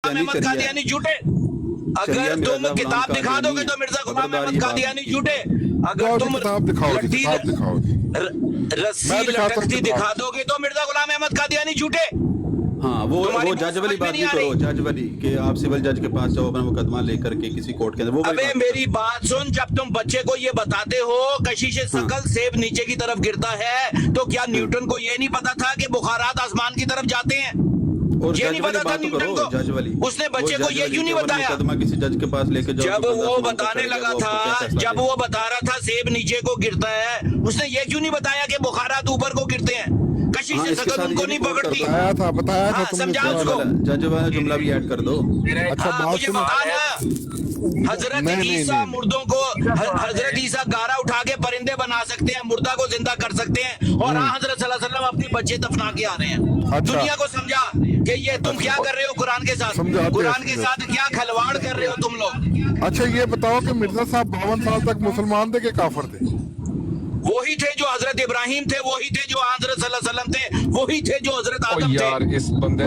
अहमद कादियानी झूठे। अगर तुम किताब दिखा दोगे तो मिर्जा गुलाम अहमद कादियानी झूठे। अगर तुम रस्सी लटकती दिखा दोगे तो मिर्जा गुलाम अहमद कादियानी झूठे। हाँ, वो जज वाली बात नहीं करो, जज वाली कि आप सिविल जज के पास जाओ अपना मुकदमा लेकर के किसी कोर्ट के अंदर। वो अबे मेरी बात सुन, जब तुम बच्चे को ये बताते हो कशिश शकल सेब नीचे की तरफ गिरता है, तो क्या न्यूटन को ये नहीं पता था कि बुखारात आसमान की तरफ जाते हैं? और ये नहीं पता था न्यूटन को? जज वाली उसने बच्चे को ये क्यों नहीं बताया? मुकदमा किसी जज के पास लेके जाओ। जब वो बताने लगा था, जब वो बता रहा था सेब नीचे को गिरता है, उसने ये क्यों नहीं बताया कि बुखारात ऊपर को गिरते हैं? कशिश शकल उनको नहीं पकड़ती। बताया था समझा उसको। जज वाला जुमला भी ऐड कर दो। अच्छा मुझे बता ना, हजरत ईसा मुर्दों को, हजरत ईसा गारा उठा के परिंदे बना सकते हैं, मुर्दा को जिंदा कर सकते हैं, और हजरत सल्लल्लाहु अलैहि वसल्लम अपने बच्चे दफना के आ रहे हैं। अच्छा। दुनिया को समझा कि ये तुम क्या कर रहे हो कुरान के साथ, कुरान के साथ क्या खिलवाड़ कर रहे हो तुम लोग। अच्छा ये बताओ कि मिर्जा साहब 52 साल तक मुसलमान थे कि काफिर थे? वही थे जो हजरत इब्राहिम थे, वही थे जो हजरत सल्लल्लाहु अलैहि वसल्लम थे, वही थे जो हजरत आदम थे। यार इस बंदे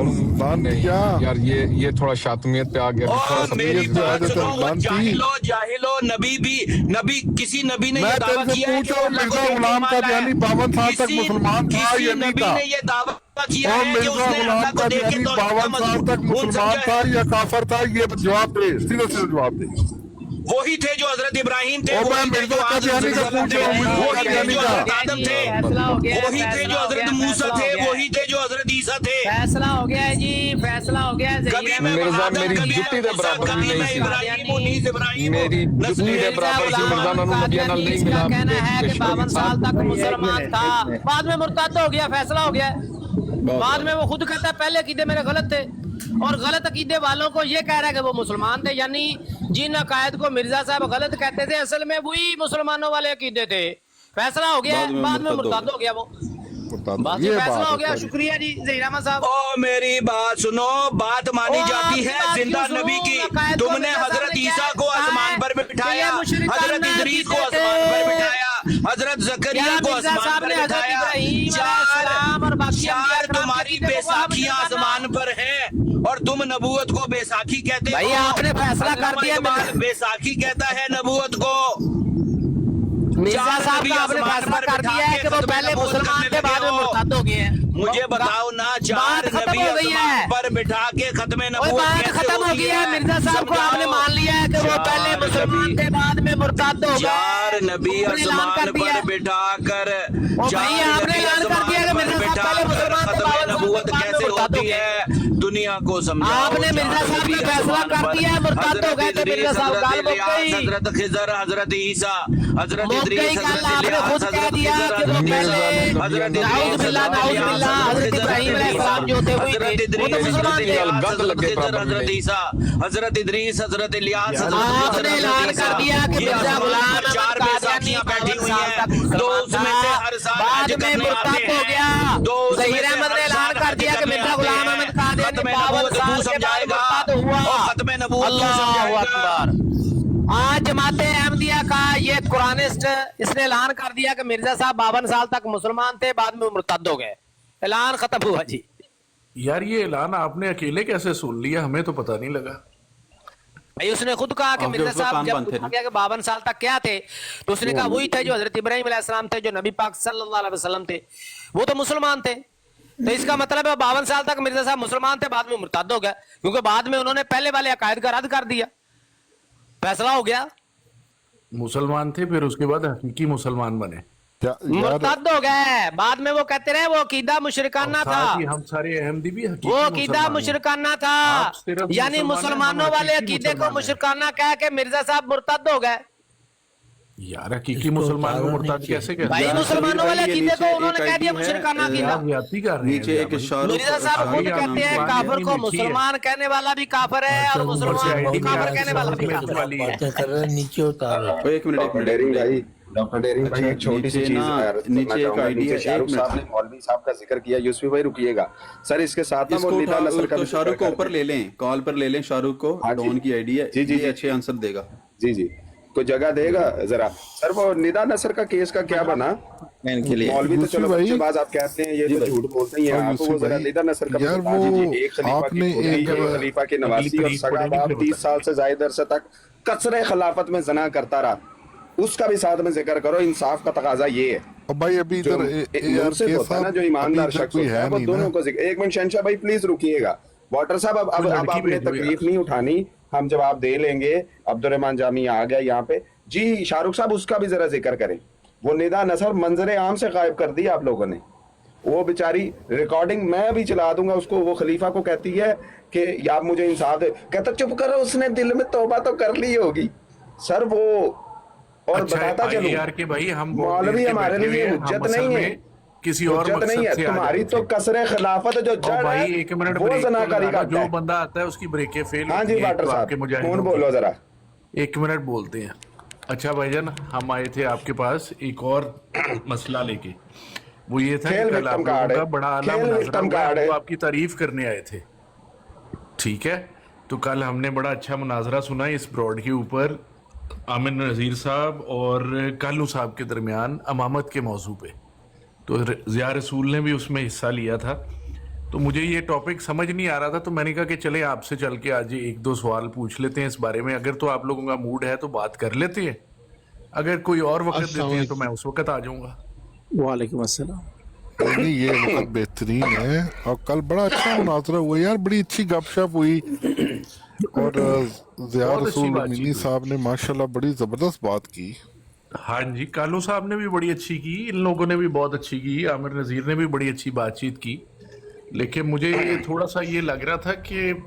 नहीं यार, ये थोड़ा शातमियत पे आ गया। और मेरी बात सुनो, जाहिलो नबी किसी नबी ने ये दावा किया है कि मिर्जा गुलाम कादियानी 52 साल तक मुसलमान था या नहीं था? ने ये दावा किया और है कि मिर्जा उसने गुलाम अल्लाह को देख के कादियानी तो 52 साल तक मुसलमान था या काफिर था? ये जवाब दे, सीधा सीधा जवाब दे। वही थे जो हजरत इब्राहिम थे, और वही थे जो मिर्जा कादियानी का पूछ रहा हूं, मिर्जा कादियानी का। आदम थे, वही थे जो हजरत मूसा थे, वही थे जो हजरत ईसा थे। फैसला हो गया है जी, फैसला हो गया है। कभी मैं मिर्जा आदम, मेरी कभी जुत्ती दे मैं मूसा, बराबर कभी नहीं मैं सी। इब्राहिम हूं, नीज इब्राहिम हूं। मेरी जुत्ती दे बराबर से मिर्जा नबी नाल नहीं मिला। कहना है कि 52 साल तक मुसलमान था, बाद में मुर्ताद हो गया, फैसला हो गया। बाद में वो खुद कहता है पहले अकीदे मेरे गलत थे, और गलत अकीदे वालों को ये कह रहा है कि वो मुसलमान थे। यानी जिन अकायद को मिर्जा साहब गलत कहते थे, असल में वही मुसलमानों वाले अकीदे थे। फैसला हो गया, बाद में मुर्ताद हो गया वो। बस ये फैसला हो गया। शुक्रिया जी ज़हीर साहब। ओ मेरी बात सुनो, बात मानी जाती है जिंदा नबी की। तुमने हजरत ईसा को आसमान पर बिठाया, हजरत इदरीस को आसमान पर बिठाया, हजरत जकरिया को आसमान पर बिठाया। चार तुम्हारी बेसाखियां आसमान पर हैं, और तुम नबूवत को बेसाखी कहते हो। भाई आपने फैसला कर दिया। बेसाखी कहता है नबूवत को। मिर्जा साहब का आपने फैसला कर दिया है कि वो पहले मुसलमान थे, बाद में मुर्ताद हो गए हैं। मुझे बताओ ना, चार नबी आसमान पर बिठा के खत्मे नबूवत बात खत्म हो गई है। मिर्जा साहब को आपने मान लिया है कि वो पहले मुसलमान थे, बाद में मुर्ताद हो गए। चार नबी आसमान पर बिठा कर, भाई आपने ऐलान कर दिया कि मिर्जा साहब पहले मुसलमान थे, बाद में नबूवत कैसे होती है दुनिया को समझाओ। आपने मिर्जा साहब ने फैसला कर दिया है, मुर्ताद हो गए थे मिर्जा साहब। गाल मुक गई, हजरत खिजर, हजरत ईसा, हजरत मुक गई गाल। आपने खुद कह दिया कि वो पहले नाउज़ बिल्लाह हजरत इब्राहिम अलैहिस्सलाम जो थे वो तो मुसलमान थे। हजरत ईसा, हजरत इदरीस, हजरत इलियास, आपने ऐलान कर दिया कि मिर्जा गुलाम चार बेसाखियां बैठी हुई हैं, दो उसमें से हर साल बाद में मुर्ताद हो गया। ज़हीर अहमद ने ऐलान कर दिया कि मिर्जा गुलाम अहमद कादियानी 52 साल के बाद मुर्ताद हुआ। खत्मे नबूवत अल्लाहु अकबर। आज जमाते अहमदिया का ये कुरानिस्ट इसने ऐलान कर दिया कि मिर्जा साहब 52 साल तक मुसलमान थे, बाद में मुर्ताद हो गए। ऐलान खत्म हुआ जी। यार ये ऐलान आपने अकेले कैसे सुन लिया, हमें तो पता नहीं लगा। भाई उसने खुद कहा कि मिर्जा साहब जब पूछा गया कि 52 साल तक क्या थे, तो उसने कहा वही थे जो हजरत इब्राहिम अलैहिस्सलाम थे, जो नबी पाक सल्लल्लाहु अलैहि वसल्लम थे, वो तो मुसलमान थे। तो इसका मतलब है 52 साल तक मिर्जा साहब मुसलमान थे, बाद में मुर्ताद हो गए, क्योंकि बाद में उन्होंने पहले वाले अकायद का रद्द कर दिया। फैसला हो गया, मुसलमान थे, फिर उसके बाद हकीकी मुसलमान बने, मुर्ताद हो गए। बाद में वो कहते रहे वो अकीदा मुशरिकाना था। हम सारे अहमदी भी वो अकीदा मुशरिकाना था, यानी मुसलमानों वाले अकीदे को मुशरिकाना कह के मिर्जा साहब मुर्ताद हो गए। यार हकीकी मुसलमान को मुर्ताद कैसे कहते हैं? भाई मुसलमानों वाले अकीदे को उन्होंने कह दिया मुशरिकाना अकीदा। नीचे एक मिर्जा साहब खुद कहते हैं काफिर को मुसलमान कहने वाला भी काफिर है, और मुसलमान को काफिर कहने वाला भी काफिर है। नीचे उतारो। एक मिनट डॉक्टर डेरिंग भाई एक छोटी सी चीज नीचे एक आइडिया शाहरुख साहब ने मौलवी साहब का जिक्र किया। यूसुफ भाई रुकिएगा सर, इसके साथ ना वो नीला नस्ल का शाहरुख को ऊपर ले लें, कॉल पर ले लें शाहरुख को। डॉन की आइडिया जी अच्छे आंसर देगा। जी जी कोई जगह देगा जरा सर? वो निदा नसर का केस का क्या बना? मौलवी तो चलो बच्चेबाज आप कहते हैं, ये तो झूठ बोलते ही हैं। आप वो जरा निदा नसर का यार बता दीजिए। एक खलीफा की खोटी, एक खलीफा की नवासी और सगा बाप 30 साल से ज्यादा अरसे तक कसरे खिलाफत में जना करता रहा, उसका भी साथ में जिक्र करो। इंसाफ का तकाजा ये है। और भाई अभी जो इधर मुंसिफ होता है ना, जो ईमानदार शख्स होता है, वो दोनों को एक मिनट शहनशाह भाई प्लीज रुकिएगा। वाटर साहब अब आपने तकलीफ नहीं उठानी, हम जवाब दे लेंगे। अब्दुर्रहमान जामी आ गया यहाँ पे जी। शाहरुख साहब उसका भी जरा जिक्र करें। वो निदा नसर मंजरे आम से गायब कर दी आप लोगों ने। वो बेचारी रिकॉर्डिंग मैं भी चला दूंगा उसको। वो खलीफा को कहती है कि आप मुझे इंसाफ दे, कहता चुप करो, उसने दिल में तौबा तो कर ली होगी सर वो। और अच्छा, बताता चलूं यार के भाई हम मौलवी हमारे लिए हुज्जत नहीं है, किसी और हुज्जत नहीं है तुम्हारी। तो कसरे खिलाफत जो जड़ भाई है एक मिनट वो जनाकारी का जो बंदा आता है उसकी ब्रेकें फेल हाँ जी वाटर साहब कौन बोलो जरा। एक मिनट बोलते हैं। अच्छा भाईजान, हम आए थे आपके पास एक और मसला लेके। वो ये था कि कल आप लोगों का बड़ा आला मुनाज़रा हुआ, वो आपकी तारीफ करने आए थे, ठीक है? तो कल हमने बड़ा अच्छा मुनाज़रा सुना इस ब्रॉड के ऊपर, आमिर नज़ीर साहब और कालू साहब के दरमियान अमामत के मौजू पे। तो ज़िया रसूल ने भी उसमें हिस्सा लिया था। तो मुझे ये टॉपिक समझ नहीं आ रहा था, तो मैंने कहा कि चले आपसे चल के आज एक दो सवाल पूछ लेते हैं इस बारे में। अगर तो आप लोगों का मूड है तो बात कर लेते हैं, अगर कोई और वक्त देते हैं तो मैं उस वक्त आ जाऊंगा। वालेकुम अस्सलाम। नहीं ये वक्त बेहतरीन है। और कल बड़ा अच्छा मुनाजरा हुआ यार, बड़ी अच्छी गपशप हुई। और ज़िया रसूल मिनी साहब ने माशाल्लाह बड़ी जबरदस्त बात की। हाँ जी, कालू साहब ने भी बड़ी अच्छी की, इन लोगों ने भी बहुत अच्छी की, आमिर नज़ीर ने भी बड़ी अच्छी बातचीत की। लेकिन मुझे ये थोड़ा सा ये लग रहा था कि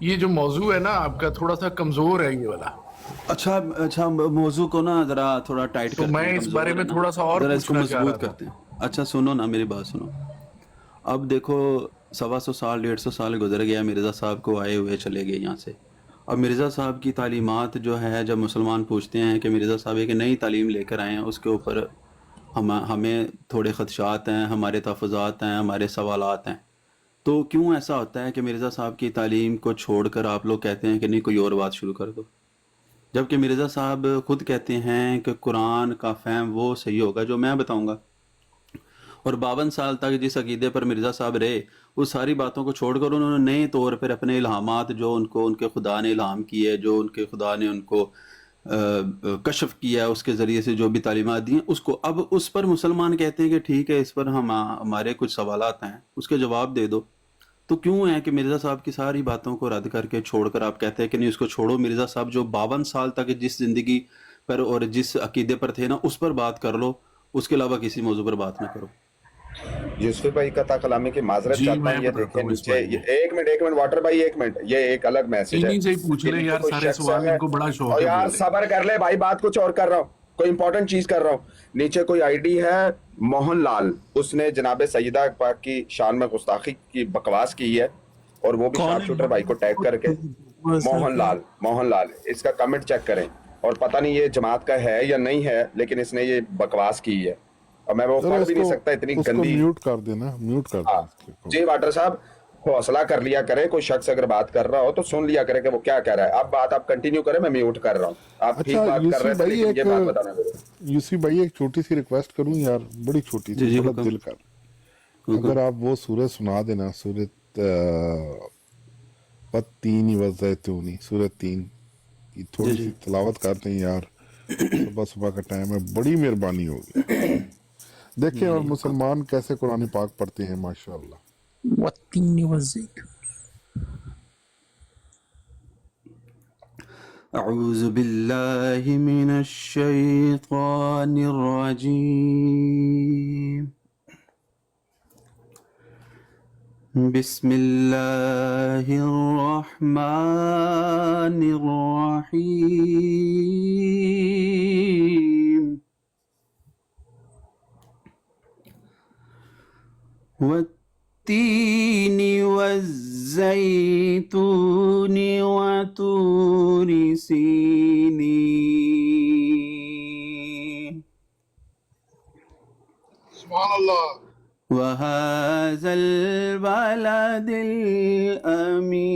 ये जो मौजू है ना आपका थोड़ा सा कमजोर है ये वाला। अच्छा मौजू को ना जरा थोड़ा टाइट तो मैं इस बारे में थोड़ा सा और इसको मजबूत करते हैं। अच्छा सुनो ना, मेरी बात सुनो। अब देखो 125 साल 150 साल गुजर गया, मिर्ज़ा साहब को आए हुए चले गए यहाँ से। अब मिर्ज़ा साहब की तालीमात जो है, जब मुसलमान पूछते हैं कि मिर्ज़ा साहब एक नई तालीम लेकर आए हैं, उसके ऊपर हमें थोड़े ख़दशात हैं, हमारे तहफ़्फ़ुज़ात हैं, हमारे सवालात हैं। तो क्यों ऐसा होता है कि मिर्ज़ा साहब की तालीम को छोड़कर आप लोग कहते हैं कि नहीं कोई और बात शुरू कर दो, जबकि मिर्ज़ा साहब खुद कहते हैं कि कुरान का फ़हम वो सही होगा जो मैं बताऊंगा। और 52 साल तक जिस अकीदे पर मिर्ज़ा साहब रहे, उस सारी बातों को छोड़कर उन्होंने नए तौर पर अपने इल्हामात जो उनको उनके खुदा ने इल्हाम किए, जो उनके खुदा ने उनको कशफ किया, उसके ज़रिए से जो भी तालीमात दी हैं उसको अब उस पर मुसलमान कहते हैं कि ठीक है, इस पर हमारे कुछ सवालात हैं, उसके जवाब दे दो। तो क्यों है कि मिर्ज़ा साहब की सारी बातों को रद्द करके छोड़कर आप कहते हैं कि नहीं उसको छोड़ो, मिर्ज़ा साहब जो 52 साल तक जिस ज़िंदगी पर और जिस अकीदे पर थे ना उस पर बात कर लो, उसके अलावा किसी मौजू पर बात ना करो। यूसुफ भाई का कलामी की माजरत चाहता हूं। ये देखिए नीचे एक मिनट वाटर भाई, एक मिनट, ये एक अलग मैसेज है। इन्हीं से ही पूछ ले यार सारे सवाल, इनको बड़ा शौक है। यार सब्र कर ले भाई, बात कुछ और कर रहा हूँ, कोई इंपॉर्टेंट चीज कर रहा हूँ। नीचे कोई आईडी है मोहन लाल, उसने जनाब सईदा पाक की शान में गुस्ताखी की बकवास की है, और वो भी शार्प शूटर भाई को टैग करके। मोहन लाल इसका कमेंट चेक करें। और पता नहीं ये जमात का है या नहीं है, लेकिन इसने ये बकवास की है और मैं वो पढ़ भी नहीं सकता, इतनी गंदी। म्यूट कर देना, म्यूट कर देना। जी वाटर साहब हौसला कर लिया करे, कोई शख्स अगर बात कर रहा हो तो सुन लिया करे कि वो क्या कह रहा है। अब बात आप कंटिन्यू करें, मैं म्यूट कर रहा हूँ। आप ठीक बात कर रहे हैं, ये बात बताना मेरे। यूसी भाई एक छोटी सी रिक्वेस्ट करूं यार, बड़ी छोटी सी, बड़ा दिल कर, अगर आप वो सूरत सुना देना, सूरत 3 वज़ैतूनी, सूरत 3 की थोड़ी सी तिलावत करते हैं यार, सुबह का टाइम है, बड़ी मेहरबानी होगी। देखें और मुसलमान कैसे कुरान पाक पढ़ते हैं माशाअल्लाह। अऊज़ु बिल्लाहि मिनश शैतानिर रजीम, बिस्मिल्लाहिर रहमानिर रहीम, वत्तीनि वज़्ज़ैतूनि वतूरि सीनीन, सुभानअल्लाह, वहाज़ल बलदिल अमीन,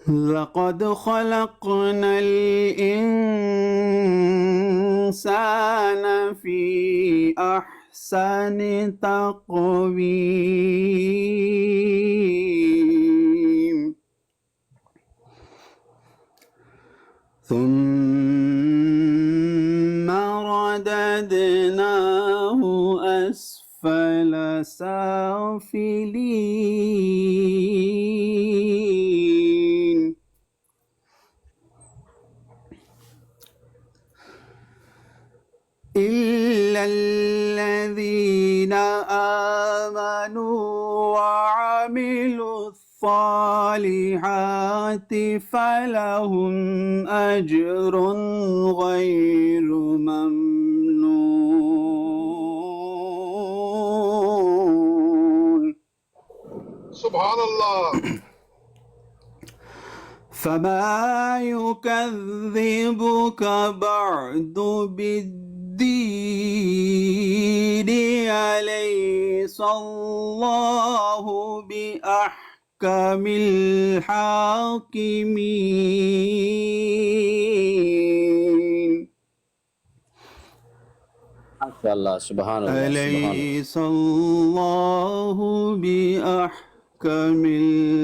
لقد خلقنا الإنسان في أحسن تقويم ثم رددناه أسفل سافلين إلا الذين آمنوا وعملوا الصالحات فلهم أجر غير ممنون سبحان اللہ. فما يكذبك بعد بالدين أليس الله بأحكم الحاكمين ماشاء اللہ، سبحان اللہ، سبحان اللہ. أليس الله بأحكم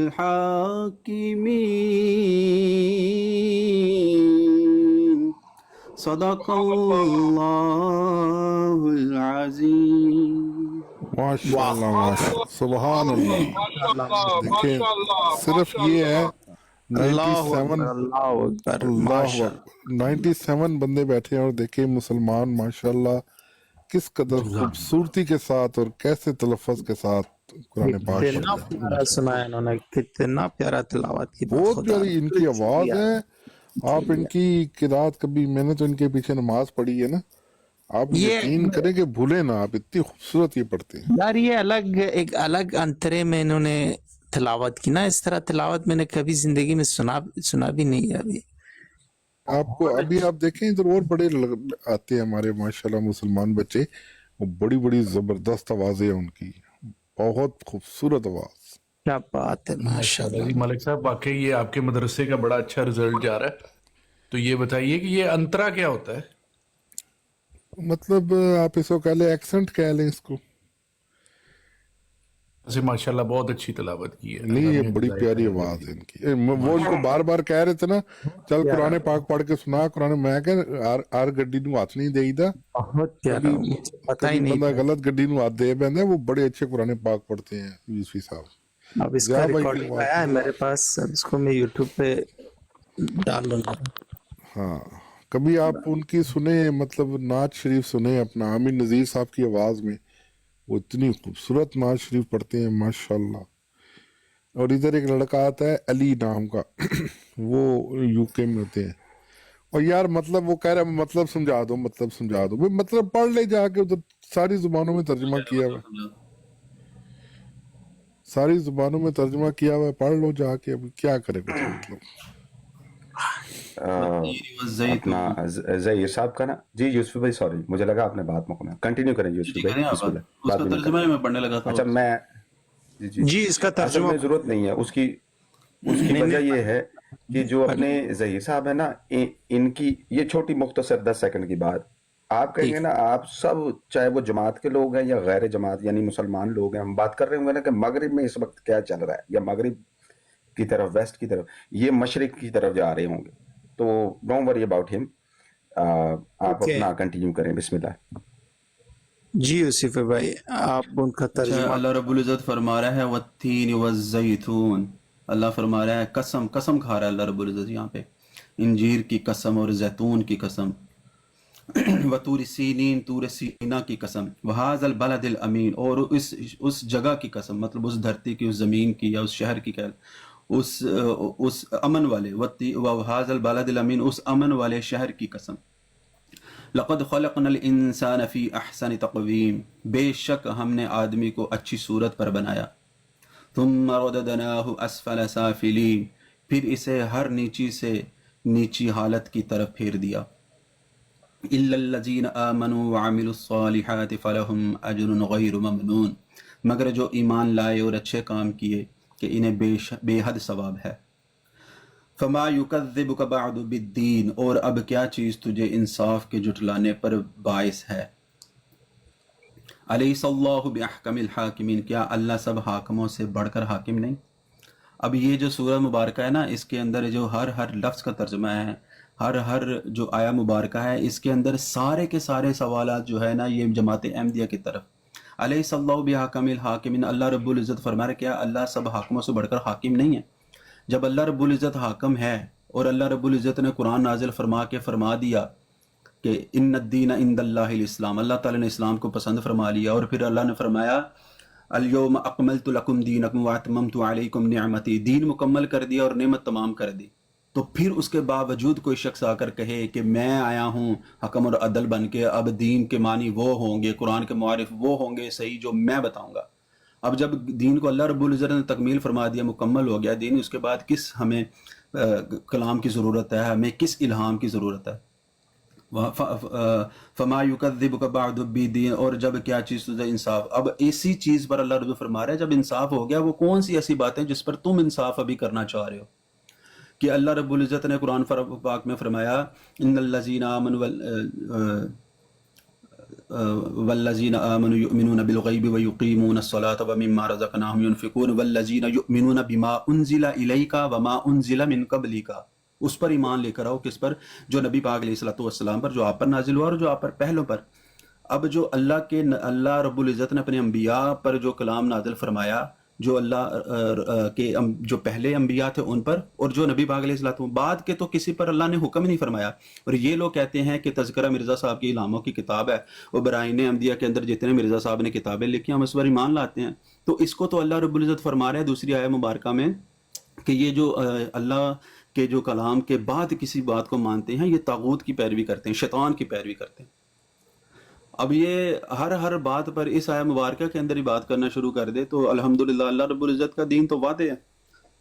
الحاكمين صدق الله العظيم. ماشاء اللہ ماشاء اللہ سبحان اللہ. دیکھیں صرف یہ ہے 97 بندے بیٹھے ہیں اور دیکھیں مسلمان ماشاءاللہ کس قدر خوبصورتی کے ساتھ اور کیسے تلفظ کے ساتھ قرآن پاک کتنا پیارا سنایا انہوں نے، کتنا پیارا تلاوت کی. بہت پیاری ان کی آواز ہے. آپ ان کی قرات کبھی، میں نے تو ان کے پیچھے نماز پڑھی ہے نا، آپ یقین کریں کہ بھولے نا، آپ اتنی خوبصورت یہ پڑھتے ہیں یار. یہ ایک الگ انترے میں انہوں نے تلاوت کی نا، اس طرح تلاوت میں نے کبھی زندگی میں سنا بھی نہیں یار. آپ کو ابھی آپ دیکھیں ادھر اور بڑے آتے ہیں ہمارے ماشاءاللہ مسلمان بچے، وہ بڑی بڑی زبردست آوازیں ہیں ان کی، بہت خوبصورت آواز. کیا بات ہے، ماشاءاللہ. جی ملک صاحب، واقعی یہ آپ کے مدرسے کا بڑا اچھا رزلٹ جا رہا ہے. تو یہ بتائیے کہ یہ انترا کیا ہوتا ہے؟ مطلب آپ اس کو کہہ لیں ایکسنٹ کہہ لیں اس کو. اسے ماشاءاللہ بہت اچھی تلاوت کی ہے. نہیں یہ بڑی پیاری آواز ہے ان کی. وہ ان کو بار بار کہہ رہے تھے نا چل قرآن پاک پڑھ کے سنا قرآن، میں کہ ہر گڈی نو ہاتھ نہیں دے دا، بہت پیارا، مجھے پتہ ہی نہیں بندہ غلط گڈی نو ہاتھ دے بندے. وہ بڑے اچھے قرآن پاک پڑھتے ہیں یوسفی صاحب. اب اس کا ریکارڈنگ آیا ہے میرے پاس، اب اس کو میں یوٹیوب پہ ڈال لوں گا. ہاں کبھی آپ ان کی سنیں، مطلب نعت شریف سنیں اپنا عامر نذیر صاحب کی آواز میں، وہ اتنی خوبصورت نعت شریف پڑھتے ہیں ماشاءاللہ. اور ادھر ایک لڑکا آتا ہے علی نام کا، وہ یو کے میں ہوتے ہیں. اور یار مطلب وہ کہہ رہا ہے مطلب سمجھا دو، مطلب سمجھا دو. مطلب پڑھ لے جا کے، ادھر ساری زبانوں میں ترجمہ کیا ہوا ہے، ساری زبانوں میں ترجمہ کیا ہوا ہے، پڑھ لو جا کے. اب کیا کرے کچھ مطلب. اپنا ظہیر صاحب کا نا. جی یوسف بھائی سوری، مجھے لگا آپ نے بات مکمل کنٹینیو کریں یوسف بھائی. میں پڑھنے لگا تھا. اچھا میں جی اس کا ترجمہ ضرورت نہیں ہے اس کی وجہ یہ ہے کہ جو اپنے ظہیر صاحب ہے نا، ان کی یہ چھوٹی مختصر 10 سیکنڈ کی بات آپ کہیں گے نا، آپ سب چاہے وہ جماعت کے لوگ ہیں یا غیر جماعت یعنی مسلمان لوگ ہیں، ہم بات کر رہے ہوں گے نا کہ مغرب میں اس وقت کیا چل رہا ہے، یا مغرب کی طرف، ویسٹ کی طرف، یہ مشرق کی طرف جا رہے ہوں گے. تو ڈونٹ وری اباؤٹ ہم. آپ اپنا کنٹینیو کریں. بسم اللہ. جی یوسف بھائی آپ ان کا ترجمہ. اللہ رب العزت فرما رہا ہے والتین والزیتون. اللہ فرما رہا ہے قسم کھا رہا ہے اللہ رب العزت یہاں پہ، انجیر کی قسم اور زیتون کی قسم، وطور سینین، طور سینا کی قسم، وہذا البلد الامین، اور اس جگہ کی قسم، مطلب اس دھرتی کی، اس زمین کی یا اس شہر کی، اس امن والے، وہذا البلد الامین، اس امن والے شہر کی قسم. لقد خلقنا الانسان فی احسن تقویم، بے شک ہم نے آدمی کو اچھی صورت پر بنایا. ثم رددناہ اسفل سافلین، پھر اسے ہر نیچی سے نیچی حالت کی طرف پھیر دیا. الا الذین آمنوا وعملوا الصالحات فلہم اجر غیر ممنون، मगर जो ईमान लाए और अच्छे काम किए कि इन्हें बेहद सवाब है। फमा युकज़्ज़िबुक बअदु बिद्दीन, और अब क्या चीज़ तुझे इंसाफ के जुटलाने पर बाइस है। अलैहिस्सल्लाहु बिअहकमिल हाकिमीन, क्या अल्लाह सब हाकिमों से बढ़कर हाकिम नहीं। अब ये जो सूरह मुबारक है ना, इसके अंदर जो हर लफ्ज़ का तर्जुमा है, हर जो आया मुबारक है, इसके अंदर सारे के सारे सवालात जो है ना, ये जमात अहमदिया की तरफ। अलैहिस्सल्लाहु बिअहकमिल हाकिमीन, अल्लाह रब्बुल इज़्ज़त फरमा रहे क्या अल्लाह सब हाकिमों से बढ़कर हाकिम नहीं है। जब अल्लाह रब्बुल इज़्ज़त हाकिम है और अल्लाह रब्बुल इज़्ज़त ने कुरान नाजिल फरमा दिया कि इन्नद्दीन इंदल्लाहिल इस्लाम, अल्लाह ताला ने इस्लाम को पसंद फरमा लिया, और फिर अल्लाह ने फरमाया अल-यौम अकमलतु लकुम दीनकुम व अतममतु अलैकुम निअमती, दीन मुकम्मल कर दिया और नेमत तमाम कर दी। तो फिर उसके बावजूद कोई शख्स आकर कहे कि मैं आया हूँ हकम और अदल बन के, अब दीन के मानी वो होंगे, कुरान के मुआरिफ वो होंगे सही जो मैं बताऊँगा। अब जब दीन को अल्लाह रब्बुल इज़्ज़त ने तकमील फरमा दिया, मुकम्मल हो गया दीन, उसके बाद किस हमें कलाम की ज़रूरत है, हमें किस इल्हाम की ज़रूरत है। फमा युकज़्ज़िबुक बअदु बिद्दीन, और जब क्या चीज़ तुझे इंसाफ। अब इसी चीज़ पर अल्लाह रब्बुल फरमा रहा है जब इंसाफ हो गया, वो कौन सी ऐसी बातें जिस पर तुम इंसाफ अभी करना चाह रहे हो। कि अल्लाह रब्बुल इज़्ज़त ने कुरान पाक में फरमाया इन्नल्लज़ीना आमनु वल्लज़ीना आमनु युमिनूना बिल-ग़ैबि व युक़ीमूनस-सलाता व मिम्मा रज़क़नाहुम युनफ़िक़ून वल्लज़ीना युमिनूना बिमा उन्ज़िला इलैका व मा उन्ज़िला मिन क़ब्लिका, उस पर ईमान लेकर आओ। किस पर? जो नबी पाक अलैहिस्सलातु वस्सलाम पर, जो आप पर नाजिल हुआ और जो आप पर पहलों पर। अब जो अल्लाह रब्बुल इज़्ज़त ने अपने अंबिया पर जो कलाम नाजिल फरमाया, जो अल्लाह के जो पहले अंबिया थे उन पर, और जो नबी पाक अलैहिस्सलातु बाद के तो किसी पर अल्लाह ने हुक्म ही नहीं फरमाया। और ये लोग कहते हैं कि तज़किरा मिर्ज़ा साहब की इलामों की किताब है, और बराइन अहमदिया के अंदर जितने मिर्ज़ा साहब ने किताबें लिखी हम उस पर ईमान लाते हैं। तो इसको तो अल्लाह रब्बुल इज़्ज़त फरमा रहे हैं दूसरी आया मुबारका में कि ये जो अल्लाह के जो कलाम के बाद किसी बात को मानते हैं, ये तागूत की पैरवी करते हैं, शैतान की पैरवी करते हैं। अब ये हर बात पर इस आया मुबारक के अंदर ही बात करना शुरू कर दे तो अल्हम्दुलिल्लाह, अल्लाह रब्बुल इज़्ज़त का दीन तो वादे है,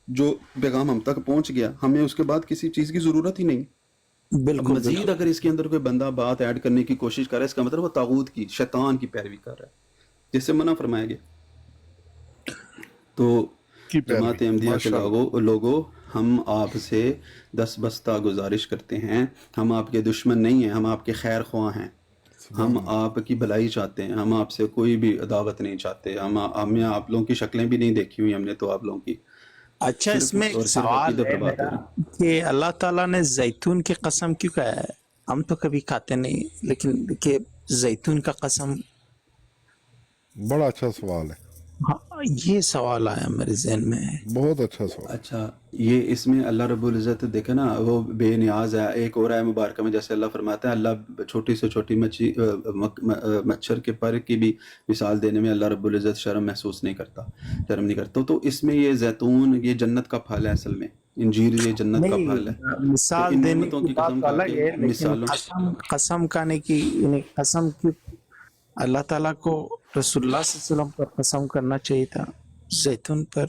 जो पैगाम हम तक पहुंच गया, हमें उसके बाद किसी चीज़ की ज़रूरत ही नहीं। बिल्कुल मजीद अगर इसके अंदर कोई बंदा बात ऐड करने की कोशिश कर रहा है, इसका मतलब वो तागूत की, शैतान की पैरवी कर रहा है, जिससे मना फरमाया गया। तो जमात अहमदिया के लोगों, हम आपसे दस्तबस्ता गुजारिश करते हैं, हम आपके दुश्मन नहीं हैं, हम आपके खैर ख्वाह हैं, हम आपकी भलाई चाहते हैं, हम आपसे कोई भी अदावत नहीं चाहते। हमें आप लोगों की शक्लें भी नहीं देखी हुई हमने तो आप लोगों की। अच्छा, इसमें एक सवाल है मेरा कि अल्लाह ताला ने जैतून की कसम क्यों कहा है? हम तो कभी खाते नहीं, लेकिन कि जैतून का कसम। बड़ा अच्छा सवाल है। हाँ, ये सवाल आया मेरे जहन में। बहुत अच्छा सवाल। अच्छा, ये इसमें अल्लाह रब्बुल इज़्ज़त देखे ना, वो बेनियाज है। एक और आया मुबारक में जैसे अल्लाह फरमाता है, अल्लाह छोटी से छोटी मच्छर के पर की भी मिसाल देने में अल्लाह रब्बुल इज़्ज़त शर्म महसूस नहीं करता, शर्म नहीं करता। तो इसमें ये जैतून, ये जन्नत का फल है, असल में इंजीर ये जन्नत का फल है। मिसाल तो देने की बात अलग है, लेकिन कसम खाने की, कसम की अल्लाह ताला को रसूलुल्लाह सल्लल्लाहु अलैहि वसल्लम पर कसम करना चाहिए था, जैतून पर।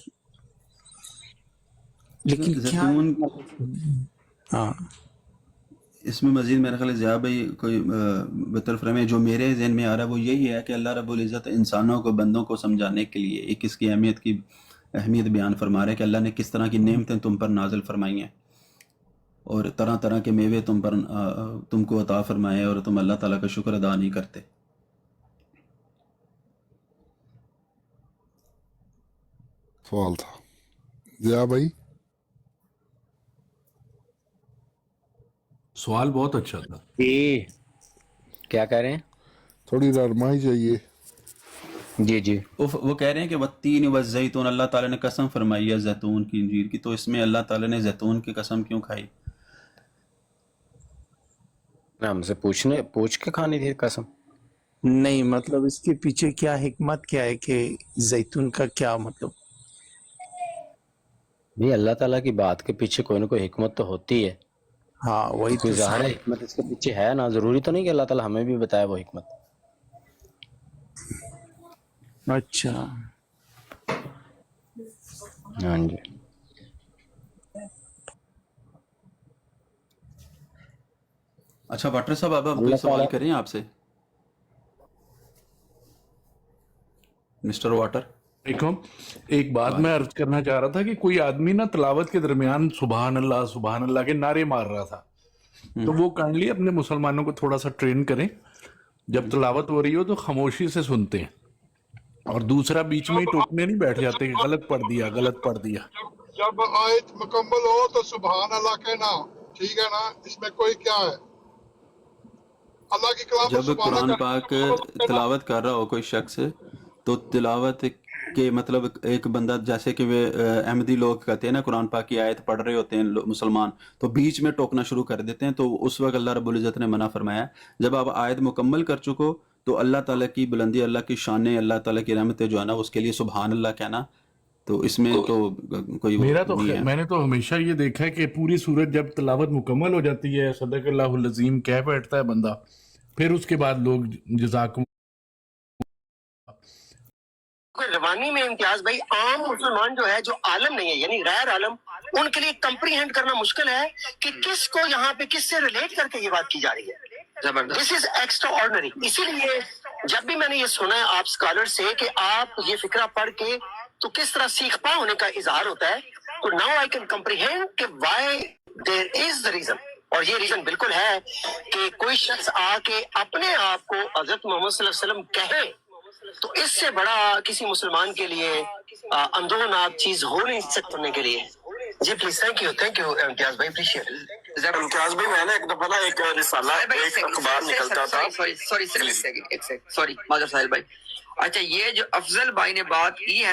लेकिन जैतून, हाँ, इसमें मजीद मेरा ख्याल है ज़िया भाई कोई बतरफ में जो मेरे जहन में आ रहा है वो यही है कि अल्लाह रब्बुल इज़्ज़त इंसानों को, बंदों को समझाने के लिए एक इसकी अहमियत बयान फरमा रहे हैं कि अल्लाह ने किस तरह की नेमतें तुम पर नाजिल फरमाई हैं और तरह तरह के मेवे तुमको अता फरमाए, और तुम अल्लाह ताला का शुक्र अदा नहीं करते। सवाल था ज़िया भाई। सवाल बहुत अच्छा था। क्या कह रहे हैं? थोड़ी रहनुमाई चाहिए। जी जी, वो कह रहे हैं कि वत्तीन व ज़ैतून, अल्लाह ताला ने कसम फरमाई है जैतून की, इंजीर की, तो इसमें अल्लाह ताला ने जैतून की कसम क्यों खाई? हमसे पूछ के खानी थी कसम। नहीं, मतलब इसके पीछे क्या हिकमत क्या है कि जैतून का क्या मतलब? भी अल्लाह ताला की बात के पीछे कोई ना कोई हिकमत तो होती है। हाँ, वही कोई तो ज़ाहिर है हिकमत इसके पीछे है ना, जरूरी तो नहीं कि अल्लाह ताला हमें भी बताए वो हिकमत। अच्छा, हाँ जी। अच्छा वाटर साहब, अब कोई सवाल करें आपसे? Mister water. एक बात मैं अर्ज करना चाह रहा था कि कोई आदमी ना तिलावत के दरमियान सुभान अल्लाह के नारे मार रहा था, तो वो काइंडली अपने मुसलमानों को थोड़ा सा ट्रेन करें, जब तिलावत हो रही हो तो खामोशी से सुनते हैं, और दूसरा बीच में ही टोकने नहीं बैठ जाते कि गलत पढ़ दिया, गलत पढ़ दिया। जब आयत मुकम्मल हो तो सुभान अल्लाह कहना, ठीक है ना, इसमें कोई क्या है? अल्लाह की कलाम जब कुरान पाक तिलावत कर रहा हो कोई शख्स, तो तिलावत के मतलब एक बंदा, जैसे कि वे अहमदी लोग कहते हैं ना, कुरान पाक की आयत पढ़ रहे होते हैं मुसलमान, तो बीच में टोकना शुरू कर देते हैं, तो उस वक्त अल्लाह रब्बुल इज़्ज़त ने मना फरमाया, जब आप आयत मुकम्मल कर चुको तो अल्लाह ताला की बुलंदी, अल्लाह की शान, अल्लाह ताला की रहमतें जो है ना, उसके लिए सुभान अल्लाह कहना, तो इसमें तो कोई मेरा तो नहीं है। मैंने तो हमेशा ये देखा है कि पूरी सूरत जब तिलावत मुकम्मल हो जाती है, सदक़ल्लाहुल अज़ीम कह बैठता है बंदा, फिर उसके बाद लोग जज़ाकुम। रवानी में इम्तियाज भाई, आम मुसलमान जो है, जो आलम नहीं है यानी गैर आलम, उनके लिए कंप्रीहेंड करना मुश्किल है कि किसको यहाँ पे किससे रिलेट करके ये बात की जा रही है। This is extra ordinary. इसीलिए जब भी मैंने ये सुना है आप स्कॉलर से कि आप ये फिक्रा पढ़ के तो किस तरह सीख पा होने का इजहार होता है, तो नाउ आई कैन कंप्रीहेंड कि why there is the reason. और ये रीजन बिल्कुल है कि कोई शख्स आके अपने आप को हजरत मोहम्मद सल्लल्लाहु अलैहि वसल्लम कहे, तो इससे बड़ा किसी मुसलमान के लिए अंदोनाक चीज हो नहीं सकने के लिए। जी प्लीज, थैंक यू इम्तियाज भाई, अप्रिशिएट। इम्तियाज भाई, मैंने एक दफा ना एक रिसाला, एक अखबार निकलता था। सॉरी माजर साहिल भाई, अच्छा ये जो अफजल भाई ने बात की है